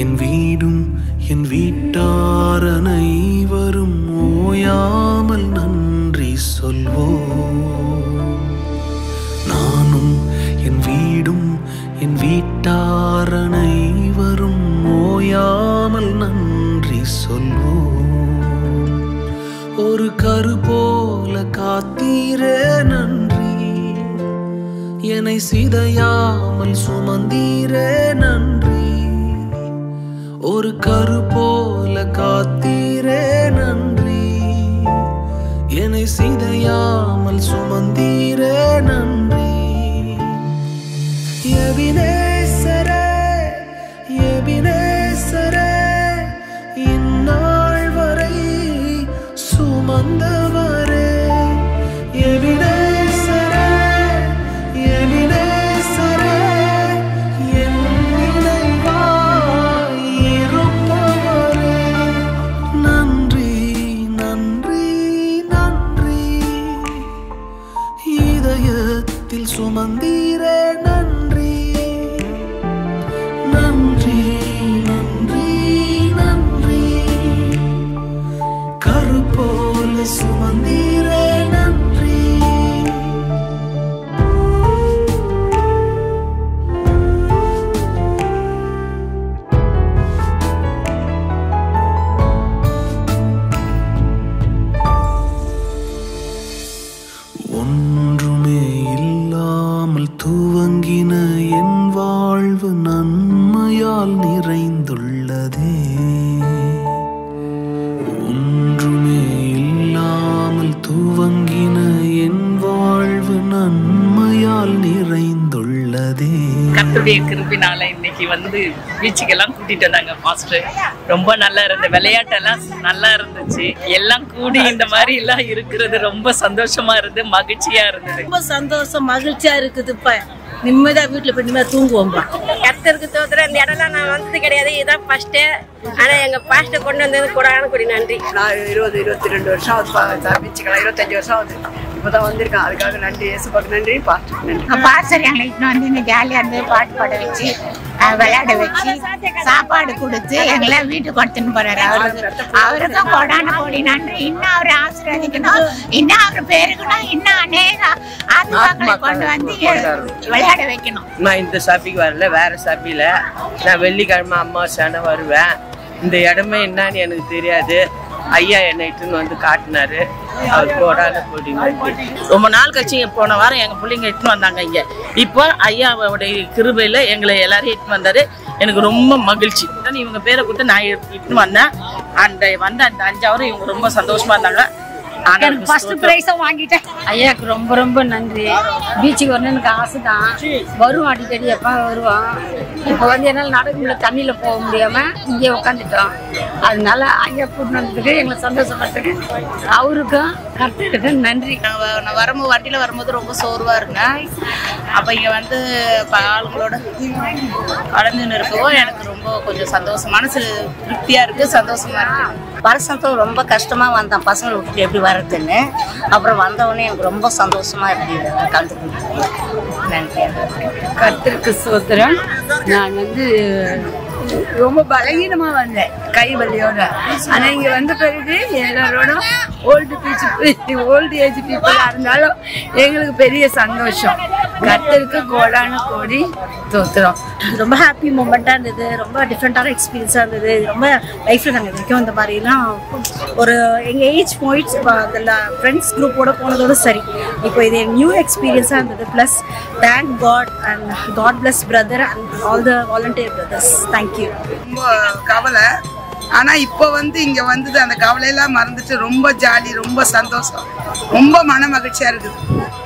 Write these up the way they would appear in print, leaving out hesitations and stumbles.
என் வீடும் என் வீட்டார் அனைவரும் ஓயாமல் நன்றி சொல்வோம். நானும் என் வீடும் என் வீட்டார் அனைவரும் ஓயாமல் நன்றி சொல்வோம். ஒரு கரு போல காத்தீரே நன்றி, என்னை சிதையாமல் சுமந்தீரே நன்றி. ஒரு கரு போல காத்தீரே நன்றி, என்னை சிதையாமல் சுமந்தீரே நன்றி. எபினேசரே எபினேசரே, இந்நாள் வரை சுமந்தவரே. எபினேசரே எபினேசரே, என் நினைவாய் இருப்பவரே. நன்றி நன்றி நன்றி, இதயத்தில் சுமந்தீரே நன்றி. நன்றி நன்றி நன்றி, கரு போல சுமந்தீரே நன்றி. ஒன்றுமே இல்லாமல் துவங்கின என் வாழ்வு நன்மையால் நிறைந்துள்ளதே. ஒன்றுமே இல்லாமல் துவங்கின என் வாழ்வு நன்மையால் நிறைந்துள்ளதே. கர்த்தருடைய கிருபையினால இன்னைக்கு வந்து பீச்சுக்கெல்லாம் கூட்டிட்டு வந்தாங்க மாஸ்டர். ரொம்ப நல்லா இருந்தது, விளையாட்டெல்லாம் நல்லா இருந்துச்சு. எல்லாம் கூடி இந்த மாதிரி எல்லாம் இருக்கிறது ரொம்ப சந்தோஷமா இருந்து மகிழ்ச்சியா இருந்தது. ரொம்ப சந்தோஷம் மகிழ்ச்சியா இருக்குது. இப்ப நிம்மதியா வீட்டுல போய் நிம்மதியா தூங்குவோம். கர்த்தருக்கு தோத்துறேன். இந்த இடம்லாம் நான் வந்தது கிடையாது, இதுதான் ஃபர்ஸ்ட். ஆனா எங்க பாஸ்டர் கொண்டு வந்தது கூடான கூடி நன்றி. நான் 20-22 வருஷம் ஆகுது பீச்சுக்கலாம், 25 வருஷம் ஆகுது இப்பதான் வந்திருக்கேன். அதுக்காக நன்றி, இயேசுவுக்கு நன்றி, பாஸ்டர் நன்றி. பாஸ்டர் எங்களை இட்டு வந்து இந்த ஜாலியா இருந்து பாட்டு பாட வச்சு விளையாட வச்சு சாப்பாடு கொடுத்து எங்களை வீட்டுக்கு கொடுத்துன்னு போறாரு. அவருக்கும் கொடான கோடி நன்றி. இன்னும் அவரை ஆசீர்வதிக்கணும், இன்னும் அவர் பேருக்கணும், இன்னும் அநேக ஆத்மாக்களை கொண்டு வந்து விளையாட வைக்கணும். நான் இந்த சாப்பிக்கு வரல, வேற சாப்பியில நான் வெள்ளிக்கிழமை அம்மாவாசையான வருவேன். இந்த இடமே என்னன்னு எனக்கு தெரியாது. ஐயா என்னை இட்டுன்னு வந்து காட்டினாரு. அவர் போடாத போட்டிங்க. ரொம்ப நாள் கழிச்சு போன வாரம் எங்க பிள்ளைங்க இட்டுன்னு வந்தாங்க இங்க. இப்போ ஐயாவுடைய கிருபையில எங்களை எல்லாரையும் இட்டுன்னு வந்தாரு. எனக்கு ரொம்ப மகிழ்ச்சி. இவங்க பேரை கொடுத்து நான் இட்டுன்னு வந்தேன். அந்த 5 ஹவர் இவங்க ரொம்ப சந்தோஷமா இருந்தாங்க. ஃபர்ஸ்ட் பிரைஸும் வாங்கிட்டேன். ஐயாக்கு ரொம்ப ரொம்ப நன்றி. பீச்சுக்கு வரணும் எனக்கு ஆசை தான். வருவோம் அடிக்கடி, எப்போ வருவோம். இப்போ வந்து என்னால் நடக்க முடியல, தண்ணியில போக முடியாம இங்கே உட்காந்துட்டோம். அதனால ஐயா கூட்டிட்டு வந்ததுக்கு எங்களை சந்தோஷப்பட்டுக்கு அவருக்கும் கர்த்தருக்கும் நன்றி. நான் வரும்போது வண்டியில வரும்போது ரொம்ப சோர்வா இருந்தேன். அப்ப இங்க வந்து ஆளுங்களோட கலந்துன்னு இருக்கவோ எனக்கு ரொம்ப கொஞ்சம் சந்தோஷம், மனசு திருப்தியா இருக்கு, சந்தோஷமா இருக்கு. வருஷத்துல ரொம்ப கஷ்டமா வந்தேன் பசங்களை விட்டுட்டு எப்படி வர்றதுன்னு. அப்புறம் வந்தவொடனே எனக்கு ரொம்ப சந்தோஷமா இருக்கு கலந்துக்கிட்டு. நன்றி. கர்த்தருக்கு ஸ்தோத்திரம். நான் வந்து ரொம்ப பலகீனமா வந்தேன், கை வலியோட. ஆனா இங்க வந்த பிறகு எல்லாரோட ஓல்டு ஏஜ் பீப்புளா இருந்தாலும் எங்களுக்கு பெரிய சந்தோஷம். கர்த்தருக்கு கோடான கோடி ஸ்தோத்திரம். ரொம்ப ஹாப்பி மூமெண்டா இருந்தது, ரொம்ப டிஃப்ரெண்டான எக்ஸ்பீரியன்ஸா இருந்தது. ரொம்ப லைஃப்ல நாங்கள் வரைக்கும் இந்த மாதிரிலாம் ஒரு எங்க ஏஜ் போயிட்ஸ் அதில் ஃப்ரெண்ட்ஸ் குரூப்போட போனதோட சரி. இப்போ இது நியூ எக்ஸ்பீரியன்ஸா இருந்தது. Bless thank God and God bless brother and all the volunteer brothers. Thank you. ரொம்ப கவலை, ஆனா இப்போ வந்து இங்க வந்தது அந்த கவலையெல்லாம் மறந்துட்டு ரொம்ப ஜாலி, ரொம்ப சந்தோஷம், ரொம்ப மன மகிழ்ச்சியா இருக்குது.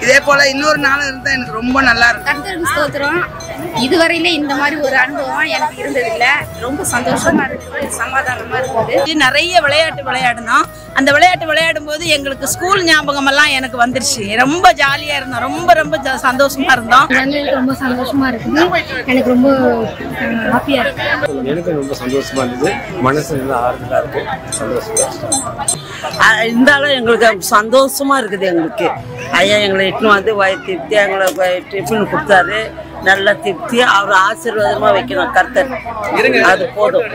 இதே போல இன்னொரு நாள் இருந்தா எனக்கு ரொம்ப நல்லா இருக்கும். கர்த்தருக்கு ஸ்தோத்திரம். இதுவரையில இந்த மாதிரி ஒரு அனுபவம் எனக்கு இருந்ததில்ல. ரொம்ப சந்தோஷமா இருக்குது, சமாதானமா இருக்குது. நிறைய விளையாட்டு விளையாடணும். அந்த விளையாட்டு விளையாடும் போது எங்களுக்கு ஸ்கூல் ஞாபகம் எல்லாம் எனக்கு வந்துருச்சு. ரொம்ப ஜாலியா இருந்தோம், ரொம்ப ரொம்ப சந்தோஷமா இருந்தோம். ரொம்ப சந்தோஷமா இருக்குது, எனக்கு ரொம்ப ஹாப்பியா இருக்கு. எனக்கு ரொம்ப சந்தோஷமா இருந்தது, மனசு ஆறுதலா இருக்கு, சந்தோஷமா. இருந்தாலும் எங்களுக்கு சந்தோஷமா இருக்குது. எங்களுக்கு ஐயா எங்களை இட்டுன்னு வந்து வயிற்று எங்களை டிஃபன் கொடுத்தாரு. நல்ல திருப்தி அவர் ஆசீர்வாதமா வைக்கணும் கர்த்தர், அது போதும்.